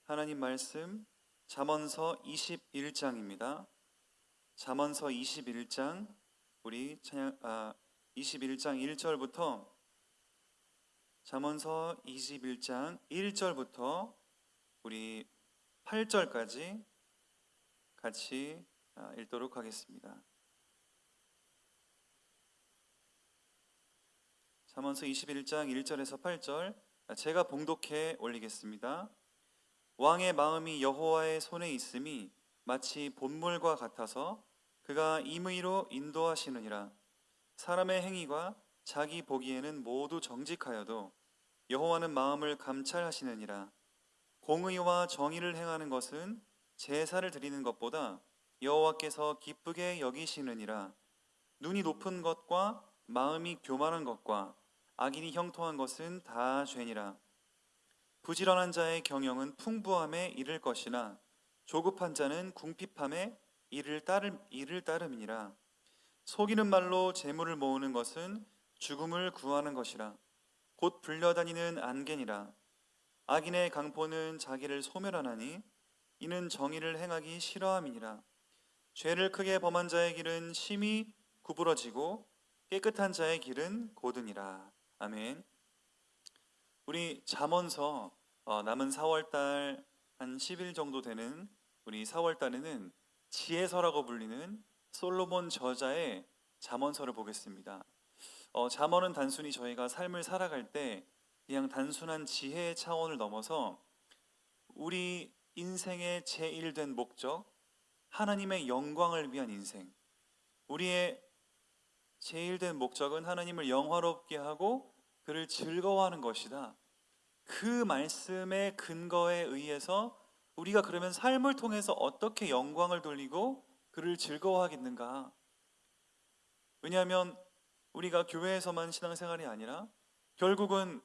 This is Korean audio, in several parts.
하나님 말씀 잠언서 21장입니다. 잠언서 21장 21장 1절부터 잠언서 21장 1절부터 우리 8절까지 같이 읽도록 하겠습니다. 잠언서 21장 1절에서 8절 제가 봉독해 올리겠습니다. 왕의 마음이 여호와의 손에 있음이 마치 본물과 같아서 그가 임의로 인도하시느니라. 사람의 행위가 자기 보기에는 모두 정직하여도 여호와는 마음을 감찰하시느니라. 공의와 정의를 행하는 것은 제사를 드리는 것보다 여호와께서 기쁘게 여기시느니라. 눈이 높은 것과 마음이 교만한 것과 악인이 형통한 것은 다 죄니라. 부지런한 자의 경영은 풍부함에 이를 것이나 조급한 자는 궁핍함에 이를 따름이니라. 속이는 말로 재물을 모으는 것은 죽음을 구하는 것이라. 곧 불려다니는 안개니라. 악인의 강포는 자기를 소멸하나니 이는 정의를 행하기 싫어함이니라. 죄를 크게 범한 자의 길은 심히 구부러지고 깨끗한 자의 길은 고드니라. 아멘. 우리 잠언서 남은 4월달 한 10일 정도 되는 우리 4월달에는 지혜서라고 불리는 솔로몬 저자의 잠언서를 보겠습니다. 잠언은 단순히 저희가 삶을 살아갈 때 그냥 단순한 지혜의 차원을 넘어서 우리 인생의 제1된 목적, 하나님의 영광을 위한 인생, 우리의 제1된 목적은 하나님을 영화롭게 하고 그를 즐거워하는 것이다. 그 말씀의 근거에 의해서 우리가 그러면 삶을 통해서 어떻게 영광을 돌리고 그를 즐거워하겠는가? 왜냐하면 우리가 교회에서만 신앙생활이 아니라 결국은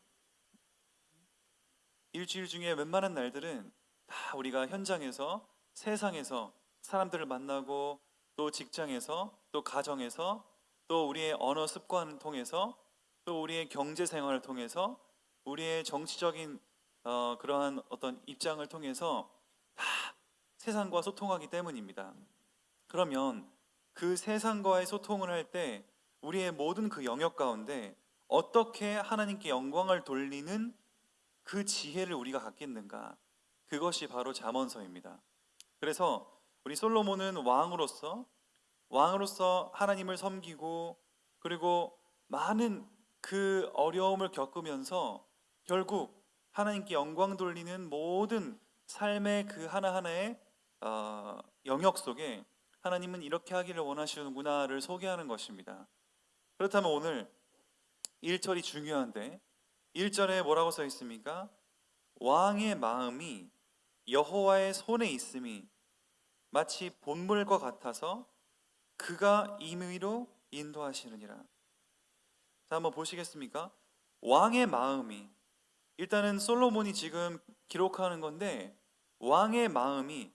일주일 중에 웬만한 날들은 다 우리가 현장에서, 세상에서 사람들을 만나고, 또 직장에서, 또 가정에서, 또 우리의 언어 습관을 통해서, 또 우리의 경제 생활을 통해서, 우리의 정치적인 그러한 어떤 입장을 통해서 다 세상과 소통하기 때문입니다. 그러면 그 세상과의 소통을 할 때 우리의 모든 그 영역 가운데 어떻게 하나님께 영광을 돌리는 그 지혜를 우리가 갖겠는가? 그것이 바로 잠언서입니다. 그래서 우리 솔로몬은 왕으로서 하나님을 섬기고, 그리고 많은 그 어려움을 겪으면서 결국 하나님께 영광 돌리는 모든 삶의 그 하나하나의 영역 속에 하나님은 이렇게 하기를 원하시는구나를 소개하는 것입니다. 그렇다면 오늘 1절이 중요한데 1절에 뭐라고 써 있습니까? 왕의 마음이 여호와의 손에 있음이 마치 본물과 같아서 그가 임의로 인도하시느니라. 자, 한번 보시겠습니까? 왕의 마음이, 일단은 솔로몬이 지금 기록하는 건데 왕의 마음이,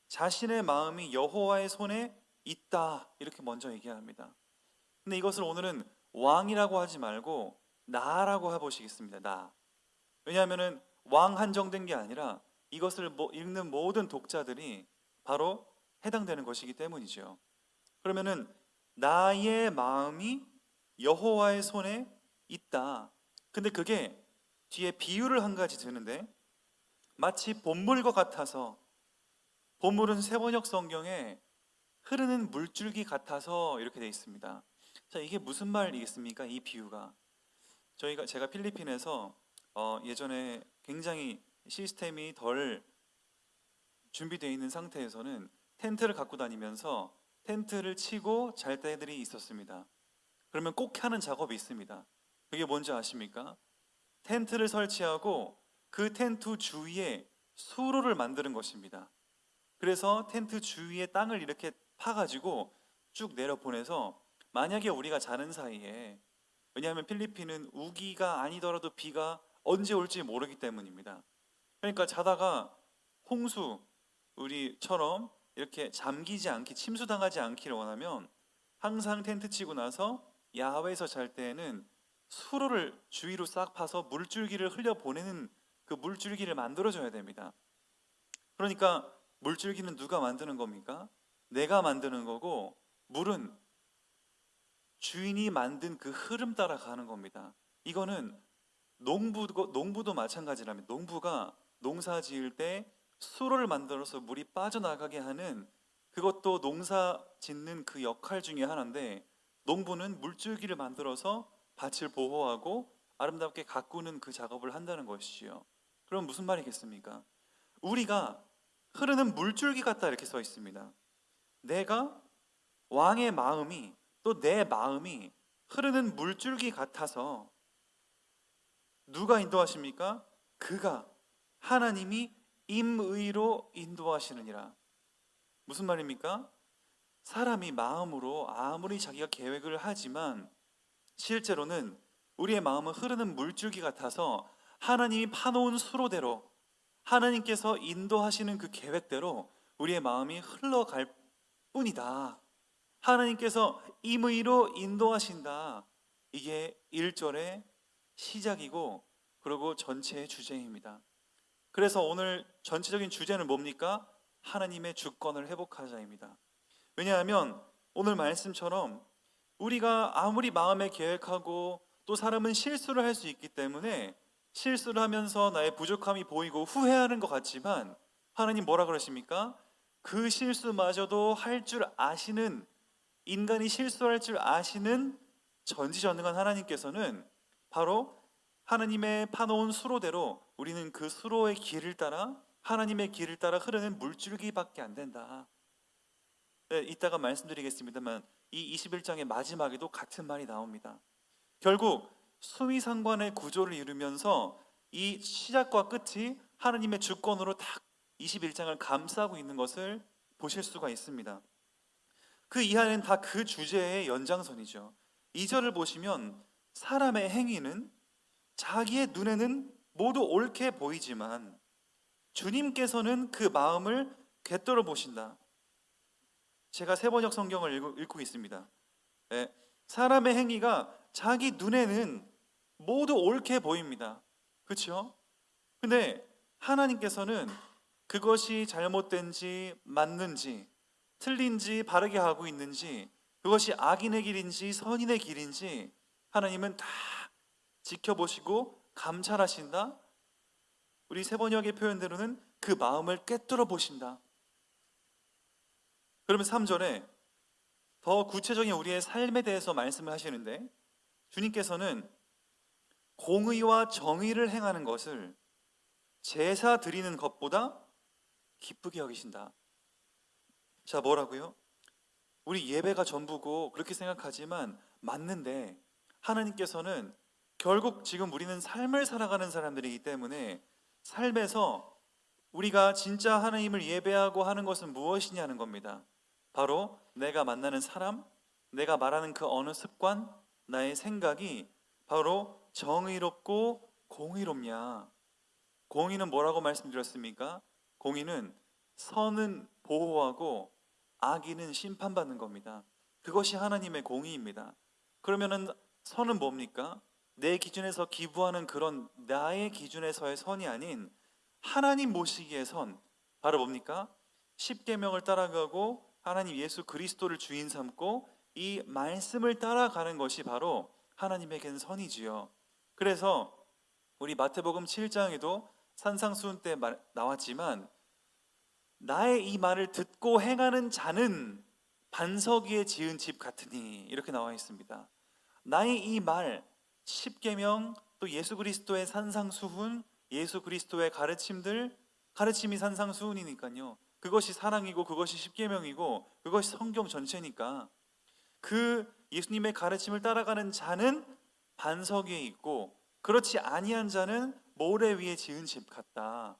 자신의 마음이 여호와의 손에 있다, 이렇게 먼저 얘기합니다. 근데 이것을 오늘은 왕이라고 하지 말고 나라고 해보시겠습니다. 나. 왜냐하면 왕 한정된 게 아니라 이것을 읽는 모든 독자들이 바로 해당되는 것이기 때문이죠. 그러면은 나의 마음이 여호와의 손에 있다. 근데 그게 뒤에 비유를 한 가지 드는데 마치 본물과 같아서, 본물은 세번역 성경에 흐르는 물줄기 같아서 이렇게 되어 있습니다. 자, 이게 무슨 말이겠습니까? 이 비유가. 제가 필리핀에서 예전에 굉장히 시스템이 덜 준비되어 있는 상태에서는 텐트를 갖고 다니면서 텐트를 치고 잘 때들이 있었습니다. 그러면 꼭 하는 작업이 있습니다. 그게 뭔지 아십니까? 텐트를 설치하고 그 텐트 주위에 수로를 만드는 것입니다. 그래서 텐트 주위에 땅을 이렇게 파가지고 쭉 내려보내서 만약에 우리가 자는 사이에, 왜냐하면 필리핀은 우기가 아니더라도 비가 언제 올지 모르기 때문입니다. 그러니까 자다가 홍수, 우리처럼 이렇게 잠기지 않기, 침수당하지 않기를 원하면 항상 텐트 치고 나서 야외에서 잘 때에는 수로를 주위로 싹 파서 물줄기를 흘려보내는 그 물줄기를 만들어줘야 됩니다. 그러니까 물줄기는 누가 만드는 겁니까? 내가 만드는 거고, 물은 주인이 만든 그 흐름 따라 가는 겁니다. 이거는 농부도 마찬가지라면, 농부가 농사 지을 때 수로를 만들어서 물이 빠져나가게 하는, 그것도 농사 짓는 그 역할 중에 하나인데, 농부는 물줄기를 만들어서 밭을 보호하고 아름답게 가꾸는 그 작업을 한다는 것이지요. 그럼 무슨 말이겠습니까? 우리가 흐르는 물줄기 같다 이렇게 써 있습니다. 내가, 왕의 마음이, 또 내 마음이 흐르는 물줄기 같아서 누가 인도하십니까? 그가, 하나님이 임의로 인도하시느니라. 무슨 말입니까? 사람이 마음으로 아무리 자기가 계획을 하지만 실제로는 우리의 마음은 흐르는 물줄기 같아서 하나님이 파놓은 수로대로, 하나님께서 인도하시는 그 계획대로 우리의 마음이 흘러갈 뿐이다. 하나님께서 임의로 인도하신다. 이게 1절의 시작이고, 그리고 전체의 주제입니다. 그래서 오늘 전체적인 주제는 뭡니까? 하나님의 주권을 회복하자입니다. 왜냐하면 오늘 말씀처럼 우리가 아무리 마음에 계획하고, 또 사람은 실수를 할 수 있기 때문에 실수를 하면서 나의 부족함이 보이고 후회하는 것 같지만, 하나님 뭐라 그러십니까? 그 실수마저도 할 줄 아시는, 인간이 실수할 줄 아시는 전지전능한 하나님께서는 바로 하나님의 파놓은 수로대로 우리는 그 수로의 길을 따라, 하나님의 길을 따라 흐르는 물줄기밖에 안 된다. 네, 이따가 말씀드리겠습니다만 이 21장의 마지막에도 같은 말이 나옵니다. 결국 수위상관의 구조를 이루면서 이 시작과 끝이 하나님의 주권으로 딱 21장을 감싸고 있는 것을 보실 수가 있습니다. 그 이하는 다 그 주제의 연장선이죠. 2절을 보시면 사람의 행위는 자기의 눈에는 모두 옳게 보이지만 주님께서는 그 마음을 꿰뚫어 보신다. 제가 세번역 성경을 읽고 있습니다. 네, 사람의 행위가 자기 눈에는 모두 옳게 보입니다. 그렇죠? 근데 하나님께서는 그것이 잘못된지 맞는지, 틀린지 바르게 하고 있는지, 그것이 악인의 길인지 선인의 길인지 하나님은 다 지켜보시고 감찰하신다. 우리 세번역의 표현대로는 그 마음을 꿰뚫어 보신다. 그러면 3절에 더 구체적인 우리의 삶에 대해서 말씀을 하시는데, 주님께서는 공의와 정의를 행하는 것을 제사 드리는 것보다 기쁘게 여기신다. 자, 뭐라고요? 우리 예배가 전부고 그렇게 생각하지만 맞는데, 하나님께서는 결국 지금 우리는 삶을 살아가는 사람들이기 때문에 삶에서 우리가 진짜 하나님을 예배하고 하는 것은 무엇이냐는 겁니다. 바로 내가 만나는 사람, 내가 말하는 그 어느 습관, 나의 생각이 바로 정의롭고 공의롭냐. 공의는 뭐라고 말씀드렸습니까? 공의는 선은 보호하고 악인은 심판받는 겁니다. 그것이 하나님의 공의입니다. 그러면은 선은 뭡니까? 내 기준에서 기부하는 그런 나의 기준에서의 선이 아닌 하나님 보시기의 선, 바로 뭡니까? 십계명을 따라가고 하나님 예수 그리스도를 주인 삼고 이 말씀을 따라가는 것이 바로 하나님에게는 선이지요. 그래서 우리 마태복음 7장에도 산상수훈 때 나왔지만, 나의 이 말을 듣고 행하는 자는 반석 위에 지은 집 같으니, 이렇게 나와 있습니다. 나의 이 말, 십계명, 또 예수 그리스도의 산상수훈, 예수 그리스도의 가르침이 산상수훈이니까요. 그것이 사랑이고 그것이 십계명이고 그것이 성경 전체니까 그 예수님의 가르침을 따라가는 자는 반석 위에 있고, 그렇지 아니한 자는 모래 위에 지은 집 같다.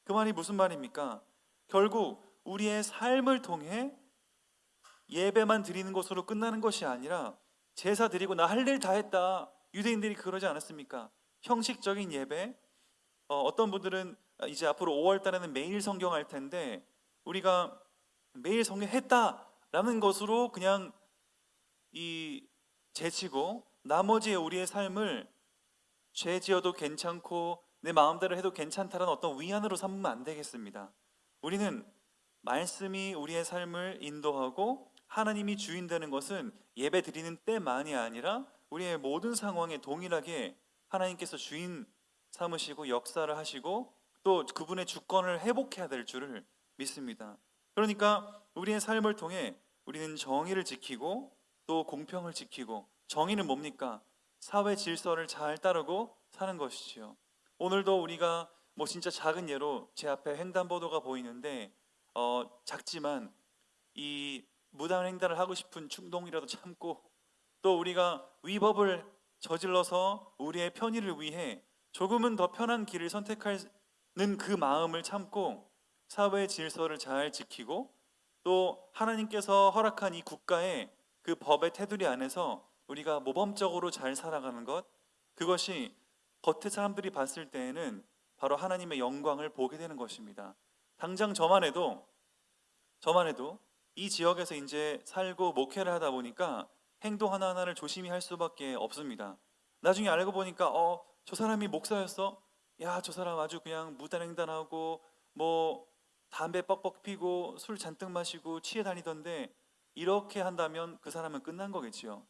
그 말이 무슨 말입니까? 결국 우리의 삶을 통해 예배만 드리는 것으로 끝나는 것이 아니라, 제사 드리고 나 할 일 다 했다, 유대인들이 그러지 않았습니까? 형식적인 예배, 어떤 분들은 이제 앞으로 5월 달에는 매일 성경할 텐데, 우리가 매일 성경 했다라는 것으로 그냥 제치고 나머지의 우리의 삶을 죄 지어도 괜찮고 내 마음대로 해도 괜찮다라는 어떤 위안으로 삼으면 안 되겠습니다. 우리는 말씀이 우리의 삶을 인도하고 하나님이 주인 되는 것은 예배 드리는 때만이 아니라 우리의 모든 상황에 동일하게 하나님께서 주인 삼으시고 역사를 하시고 또 그분의 주권을 회복해야 될 줄을 믿습니다. 그러니까 우리의 삶을 통해 우리는 정의를 지키고 또 공평을 지키고, 정의는 뭡니까? 사회 질서를 잘 따르고 사는 것이지요. 오늘도 우리가 뭐 진짜 작은 예로 제 앞에 횡단보도가 보이는데 작지만 이 무단 횡단을 하고 싶은 충동이라도 참고, 또 우리가 위법을 저질러서 우리의 편의를 위해 조금은 더 편한 길을 선택하는 그 마음을 참고 사회의 질서를 잘 지키고, 또 하나님께서 허락한 이 국가의 그 법의 테두리 안에서 우리가 모범적으로 잘 살아가는 것, 그것이 겉에 사람들이 봤을 때에는 바로 하나님의 영광을 보게 되는 것입니다. 당장 저만 해도 이 지역에서 이제 살고 목회를 하다 보니까 행동 하나하나를 조심히 할 수밖에 없습니다. 나중에 알고 보니까 저 사람이 목사였어? 야, 저 사람 아주 그냥 무단횡단하고 뭐 담배 뻑뻑 피고 술 잔뜩 마시고 취해 다니던데, 이렇게 한다면 그 사람은 끝난 거겠지요.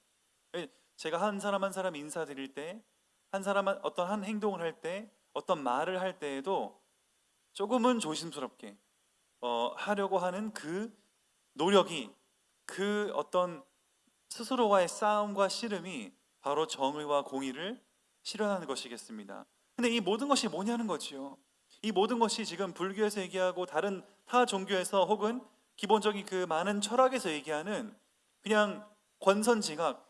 제가 한 사람 한 사람 인사드릴 때, 한 사람 어떤 한 행동을 할 때, 어떤 말을 할 때에도 조금은 조심스럽게 하려고 하는 그 노력이, 그 어떤 스스로와의 싸움과 씨름이 바로 정의와 공의를 실현하는 것이겠습니다. 근데 이 모든 것이 뭐냐는 거지요. 이 모든 것이 지금 불교에서 얘기하고 다른 타 종교에서 혹은 기본적인 그 많은 철학에서 얘기하는 그냥 권선징악,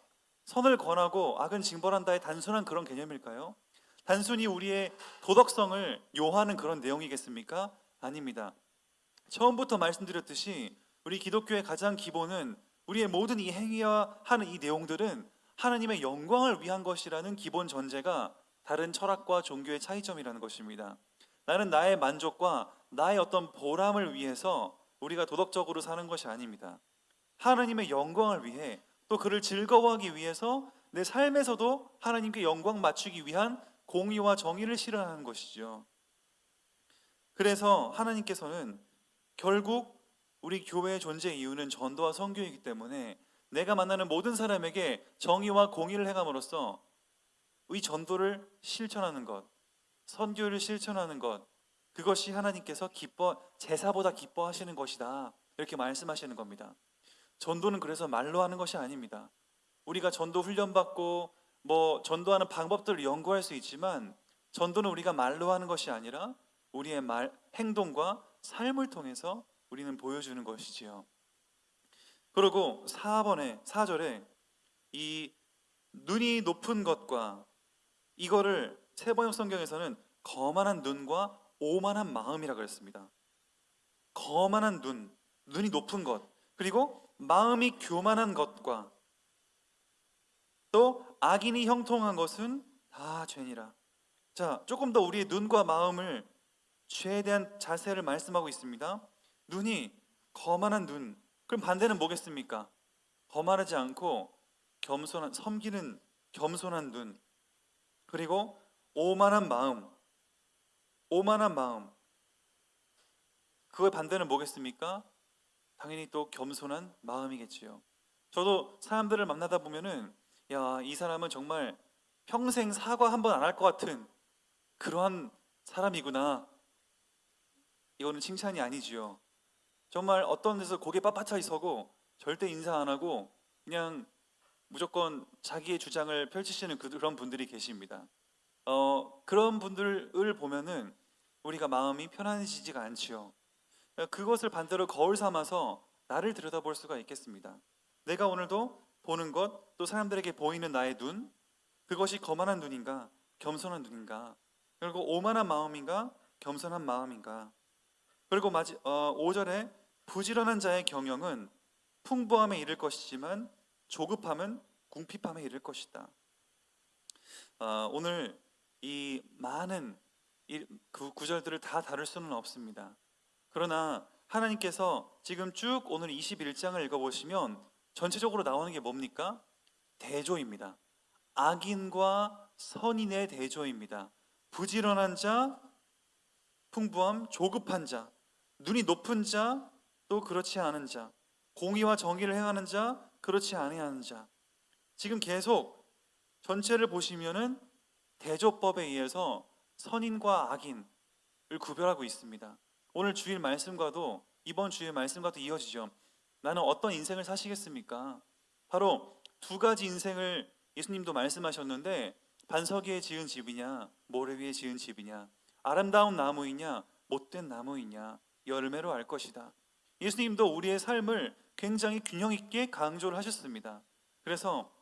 선을 권하고 악은 징벌한다의 단순한 그런 개념일까요? 단순히 우리의 도덕성을 요하는 그런 내용이겠습니까? 아닙니다. 처음부터 말씀드렸듯이 우리 기독교의 가장 기본은, 우리의 모든 이 행위와 하는 이 내용들은 하나님의 영광을 위한 것이라는 기본 전제가 다른 철학과 종교의 차이점이라는 것입니다. 나는 나의 만족과 나의 어떤 보람을 위해서 우리가 도덕적으로 사는 것이 아닙니다. 하나님의 영광을 위해, 또 그를 즐거워하기 위해서 내 삶에서도 하나님께 영광 맞추기 위한 공의와 정의를 실현하는 것이죠. 그래서 하나님께서는 결국 우리 교회의 존재 이유는 전도와 선교이기 때문에 내가 만나는 모든 사람에게 정의와 공의를 행함으로써 이 전도를 실천하는 것, 선교를 실천하는 것, 그것이 하나님께서 제사보다 기뻐하시는 것이다, 이렇게 말씀하시는 겁니다. 전도는 그래서 말로 하는 것이 아닙니다. 우리가 전도 훈련받고 뭐 전도하는 방법들을 연구할 수 있지만, 전도는 우리가 말로 하는 것이 아니라 우리의 행동과 삶을 통해서 우리는 보여주는 것이지요. 그리고 4절에 이 눈이 높은 것과, 이거를 세번역 성경에서는 거만한 눈과 오만한 마음이라고 했습니다. 거만한 눈이 높은 것, 그리고 마음이 교만한 것과, 또 악인이 형통한 것은 다 죄니라. 자, 조금 더 우리의 눈과 마음을, 죄에 대한 자세를 말씀하고 있습니다. 눈이 거만한 눈, 그럼 반대는 뭐겠습니까? 거만하지 않고 겸손한, 섬기는 겸손한 눈, 그리고 오만한 마음. 그거의 반대는 뭐겠습니까? 당연히 또 겸손한 마음이겠지요. 저도 사람들을 만나다 보면은 야, 이 사람은 정말 평생 사과 한 번 안 할 것 같은 그러한 사람이구나. 이거는 칭찬이 아니지요. 정말 어떤 데서 고개 빳빳하게 서고 절대 인사 안 하고 그냥 무조건 자기의 주장을 펼치시는 그런 분들이 계십니다. 그런 분들을 보면은 우리가 마음이 편안해지지가 않지요. 그것을 반대로 거울 삼아서 나를 들여다볼 수가 있겠습니다. 내가 오늘도 보는 것, 또 사람들에게 보이는 나의 눈, 그것이 거만한 눈인가, 겸손한 눈인가, 그리고 오만한 마음인가, 겸손한 마음인가. 그리고 5절에 부지런한 자의 경영은 풍부함에 이를 것이지만 조급함은 궁핍함에 이를 것이다. 오늘 이 많은 그 구절들을 다 다룰 수는 없습니다. 그러나 하나님께서 지금 쭉 오늘 21장을 읽어보시면 전체적으로 나오는 게 뭡니까? 대조입니다. 악인과 선인의 대조입니다. 부지런한 자, 풍부함, 조급한 자. 눈이 높은 자, 또 그렇지 않은 자, 공의와 정의를 행하는 자, 그렇지 아니하는 자. 지금 계속 전체를 보시면은 대조법에 의해서 선인과 악인을 구별하고 있습니다. 오늘 주일 말씀과도 이번 주일 말씀과도 이어지죠. 나는 어떤 인생을 사시겠습니까? 바로 두 가지 인생을 예수님도 말씀하셨는데, 반석 위에 지은 집이냐, 모래 위에 지은 집이냐, 아름다운 나무이냐, 못된 나무이냐, 열매로 알 것이다. 예수님도 우리의 삶을 굉장히 균형 있게 강조를 하셨습니다. 그래서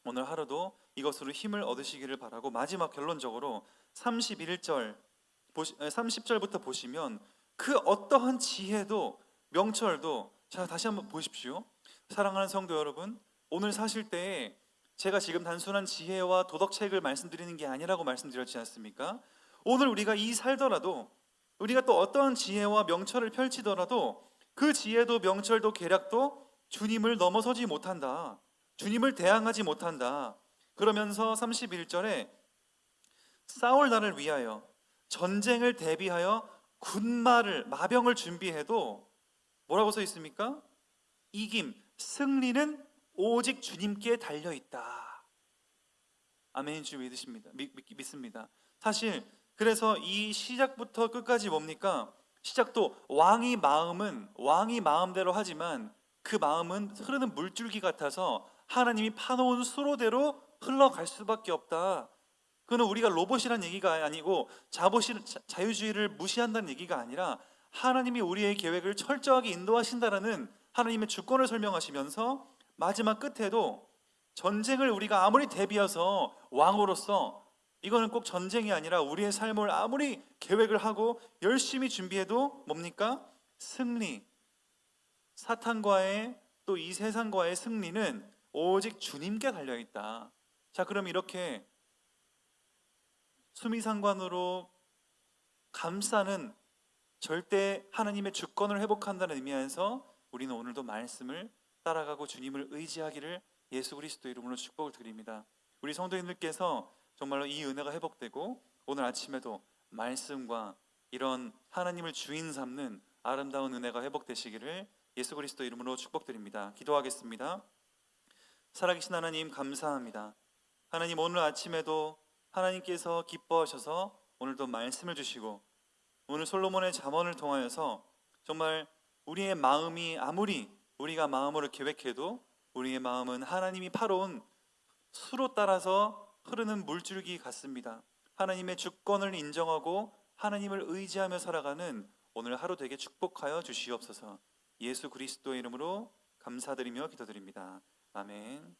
오늘 하루도 이것으로 힘을 얻으시기를 바라고, 마지막 결론적으로 30절부터 보시면 그 어떠한 지혜도 명철도, 자 다시 한번 보십시오. 사랑하는 성도 여러분, 오늘 사실 때에 제가 지금 단순한 지혜와 도덕책을 말씀드리는 게 아니라고 말씀드렸지 않습니까? 오늘 우리가 이 살더라도, 우리가 또 어떠한 지혜와 명철을 펼치더라도 그 지혜도 명철도 계략도 주님을 넘어서지 못한다, 주님을 대항하지 못한다. 그러면서 31절에 싸울 날을 위하여 전쟁을 대비하여 군마를, 마병을 준비해도 뭐라고 써 있습니까? 이김, 승리는 오직 주님께 달려있다. 아멘. 주 믿습니다. 사실 그래서 이 시작부터 끝까지 뭡니까? 시작도 왕의 마음은 왕의 마음대로 하지만 그 마음은 흐르는 물줄기 같아서 하나님이 파놓은 수로대로 흘러갈 수밖에 없다. 그는 우리가 로봇이란 얘기가 아니고 자유주의를 무시한다는 얘기가 아니라 하나님이 우리의 계획을 철저하게 인도하신다라는 하나님의 주권을 설명하시면서 마지막 끝에도 전쟁을 우리가 아무리 대비해서 왕으로서, 이거는 꼭 전쟁이 아니라 우리의 삶을 아무리 계획을 하고 열심히 준비해도 뭡니까? 승리, 사탄과의 또 이 세상과의 승리는 오직 주님께 달려있다. 자, 그럼 이렇게 수미상관으로 감싸는 절대 하나님의 주권을 회복한다는 의미에서 우리는 오늘도 말씀을 따라가고 주님을 의지하기를 예수 그리스도 이름으로 축복을 드립니다. 우리 성도님들께서 정말로 이 은혜가 회복되고 오늘 아침에도 말씀과 이런 하나님을 주인 삼는 아름다운 은혜가 회복되시기를 예수 그리스도 이름으로 축복드립니다. 기도하겠습니다. 살아계신 하나님, 감사합니다. 하나님, 오늘 아침에도 하나님께서 기뻐하셔서 오늘도 말씀을 주시고, 오늘 솔로몬의 잠언을 통하여서 정말 우리의 마음이 아무리 우리가 마음으로 계획해도 우리의 마음은 하나님이 파놓은 수로 따라서 흐르는 물줄기 같습니다. 하나님의 주권을 인정하고 하나님을 의지하며 살아가는 오늘 하루 되게 축복하여 주시옵소서. 예수 그리스도의 이름으로 감사드리며 기도드립니다. 아멘.